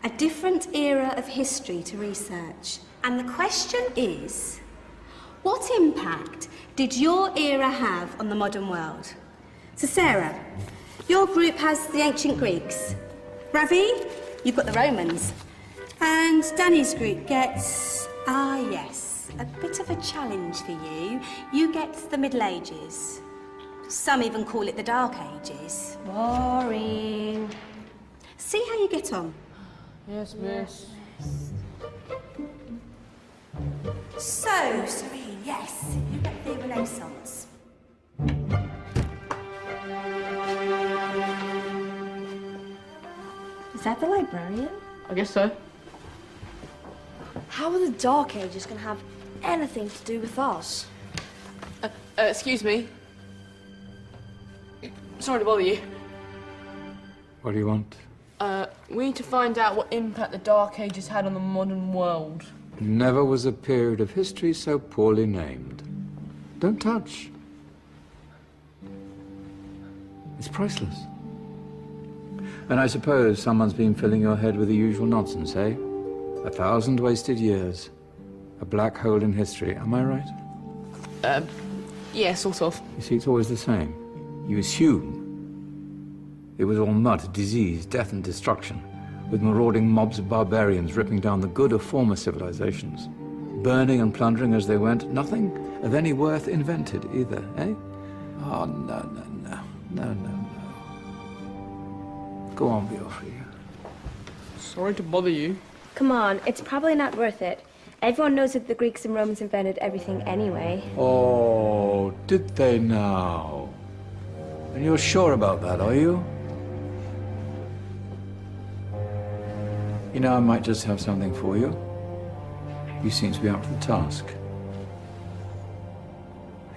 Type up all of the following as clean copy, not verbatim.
A different era of history to research. And the question is, what impact did your era have on the modern world? So Sarah, your group has the ancient Greeks. Ravi, you've got the Romans. And Danny's group gets, yes, a bit of a challenge for you. You get the Middle Ages. Some even call it the Dark Ages. Boring. See how you get on. Yes, miss. So, Serene, yes, you get the Renaissance. Is that the librarian? I guess so. How are the Dark Ages going to have anything to do with us? Excuse me. Sorry to bother you. What do you want? We need to find out what impact the Dark Ages had on the modern world. Never was a period of history so poorly named. Don't touch. It's priceless. And I suppose someone's been filling your head with the usual nonsense, eh? 1,000 wasted years. A black hole in history, am I right? Yeah, sort of. You see, it's always the same. You assume it was all mud, disease, death and destruction, with marauding mobs of barbarians ripping down the good of former civilizations, burning and plundering as they went. Nothing of any worth invented either, eh? Oh, no. Go on, Beofrey. Sorry to bother you. Come on, it's probably not worth it. Everyone knows that the Greeks and Romans invented everything anyway. Oh, did they now? And you're sure about that, are you? You know, I might just have something for you. You seem to be up for the task.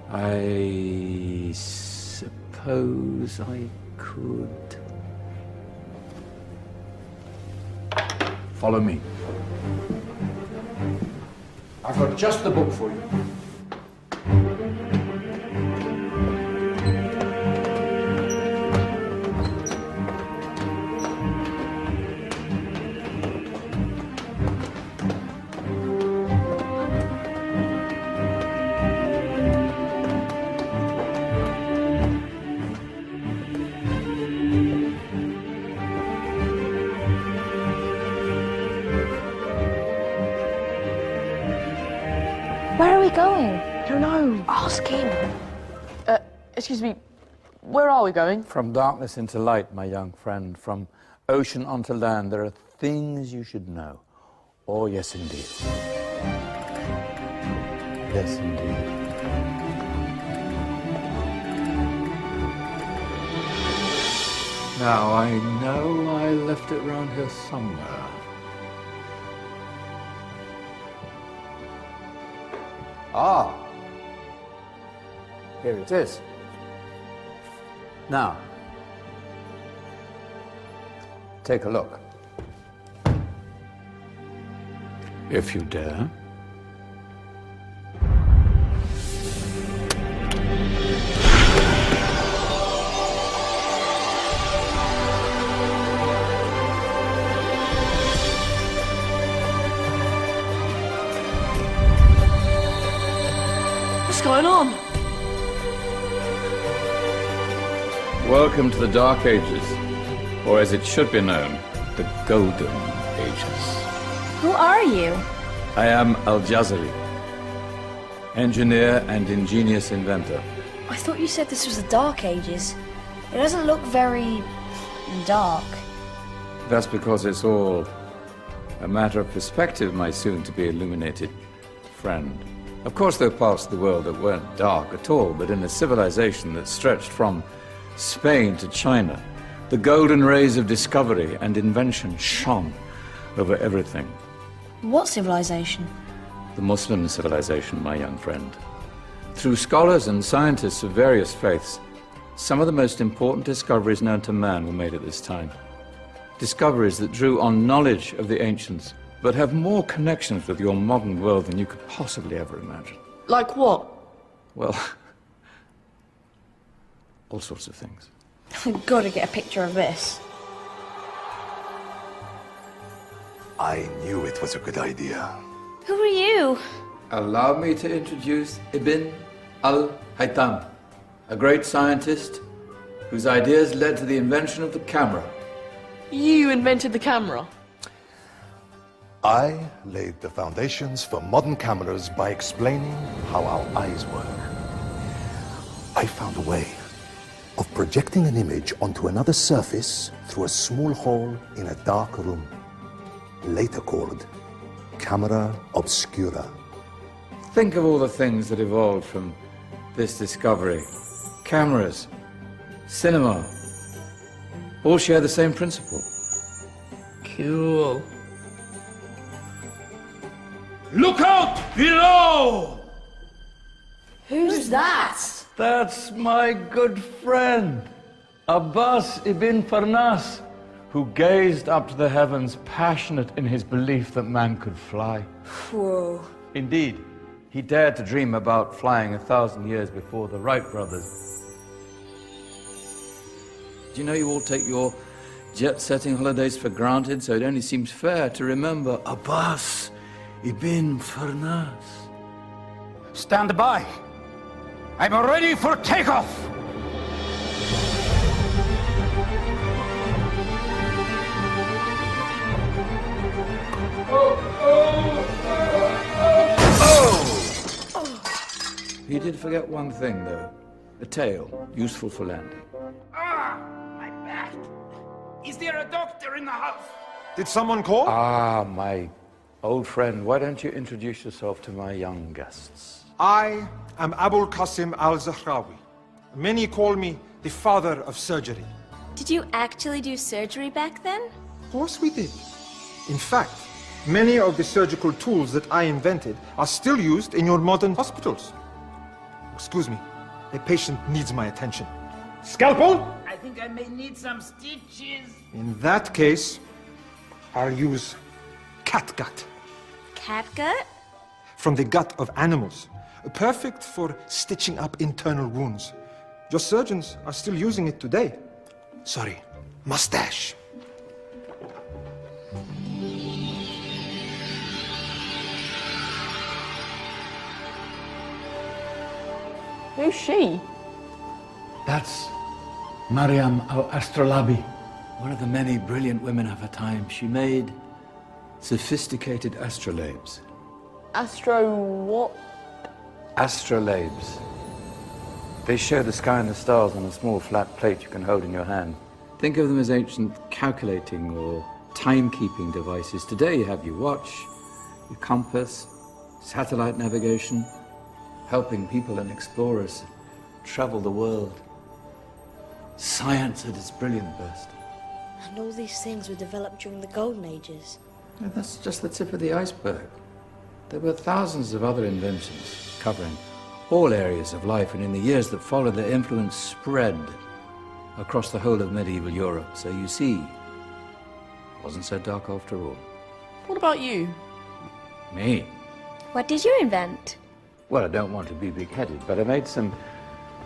I suppose I could... Follow me. I've got just the book for you. Where are we going? I don't know. Ask him. Excuse me. Where are we going? From darkness into light, my young friend. From ocean onto land, there are things you should know. Oh, yes, indeed. Yes, indeed. Now, I know I left it round here somewhere. Ah, here it is. Now, take a look. If you dare. What's going on? Welcome to the Dark Ages, or as it should be known, the Golden Ages. Who are you? I am Al-Jazari, engineer and ingenious inventor. I thought you said this was the Dark Ages. It doesn't look very... dark. That's because it's all a matter of perspective, my soon-to-be illuminated friend. Of course, there are parts of the world that weren't dark at all, but in a civilization that stretched from Spain to China, the golden rays of discovery and invention shone over everything. What civilization? The Muslim civilization, my young friend. Through scholars and scientists of various faiths, some of the most important discoveries known to man were made at this time. Discoveries that drew on knowledge of the ancients, but have more connections with your modern world than you could possibly ever imagine. Like what? Well, all sorts of things. I've got to get a picture of this. I knew it was a good idea. Who are you? Allow me to introduce Ibn al-Haytham, a great scientist whose ideas led to the invention of the camera. You invented the camera? I laid the foundations for modern cameras by explaining how our eyes work. I found a way of projecting an image onto another surface through a small hole in a dark room, later called camera obscura. Think of all the things that evolved from this discovery. Cameras, cinema, all share the same principle. Cool. Look out below! Who's that? That's my good friend, Abbas ibn Farnas, who gazed up to the heavens, passionate in his belief that man could fly. Whoa. Indeed, he dared to dream about flying 1,000 years before the Wright brothers. Do you know you all take your jet-setting holidays for granted, so it only seems fair to remember Abbas ibn Farnas? Stand by. I'm ready for takeoff. He did forget one thing, though. A tail, useful for landing. Ah, my back. Is there a doctor in the house? Did someone call? Ah, my old friend, why don't you introduce yourself to my young guests? I am Abul Qasim al-Zahrawi. Many call me the father of surgery. Did you actually do surgery back then? Of course we did. In fact, many of the surgical tools that I invented are still used in your modern hospitals. Excuse me, a patient needs my attention. Scalpel? I think I may need some stitches. In that case, I'll use catgut. Catgut? From the gut of animals. Perfect for stitching up internal wounds. Your surgeons are still using it today. Sorry, mustache. Who's she? That's Maryam al-Astrolabi. One of the many brilliant women of her time, she made sophisticated astrolabes. Astro what? Astrolabes. They show the sky and the stars on a small flat plate you can hold in your hand. Think of them as ancient calculating or timekeeping devices. Today you have your watch, your compass, satellite navigation, helping people and explorers travel the world. Science at its brilliant best. And all these things were developed during the Golden Ages. And that's just the tip of the iceberg. There were thousands of other inventions covering all areas of life, and in the years that followed, their influence spread across the whole of medieval Europe. So you see, it wasn't so dark after all. What about you? Me? What did you invent? Well, I don't want to be big-headed, but I made some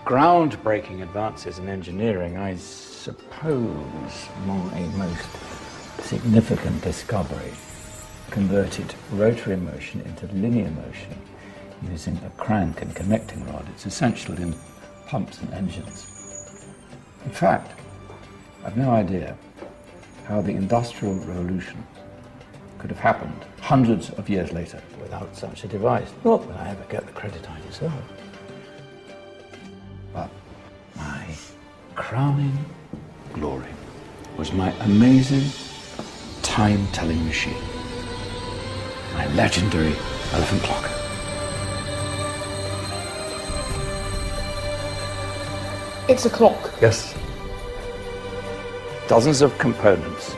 groundbreaking advances in engineering. I suppose my most significant discovery converted rotary motion into linear motion using a crank and connecting rod. It's essential in pumps and engines. In fact, I've no idea how the Industrial Revolution could have happened hundreds of years later without such a device. Not that I ever get the credit I deserve. But my crowning glory was my amazing time-telling machine. My legendary elephant clock. It's a clock. Yes. Dozens of components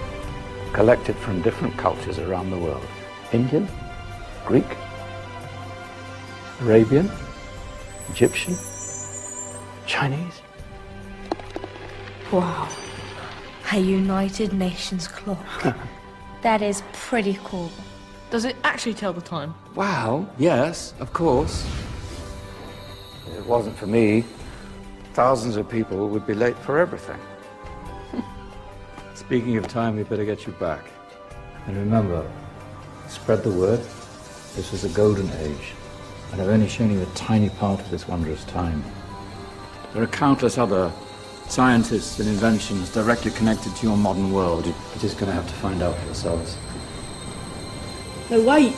collected from different cultures around the world. Indian, Greek, Arabian, Egyptian, Chinese. Wow. A United Nations clock. That is pretty cool. Does it actually tell the time? Wow, yes, of course. If it wasn't for me, thousands of people would be late for everything. Speaking of time, we better get you back. And remember, spread the word. This was a golden age, and I've only shown you a tiny part of this wondrous time. There are countless other scientists and inventions directly connected to your modern world. You're just going to have to find out for yourselves. No, wait.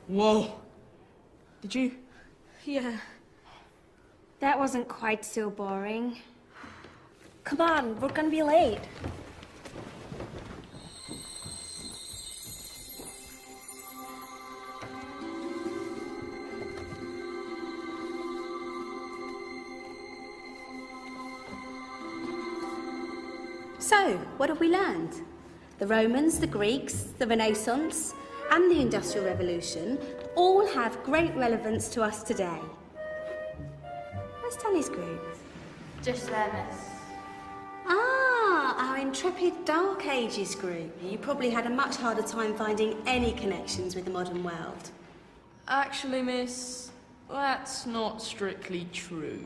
Whoa. Did you? Yeah. That wasn't quite so boring. Come on, we're gonna be late. So, what have we learned? The Romans, the Greeks, the Renaissance, and the Industrial Revolution all have great relevance to us today. Where's Danny's group? Just there, miss. Ah, our intrepid Dark Ages group. You probably had a much harder time finding any connections with the modern world. Actually, miss, that's not strictly true.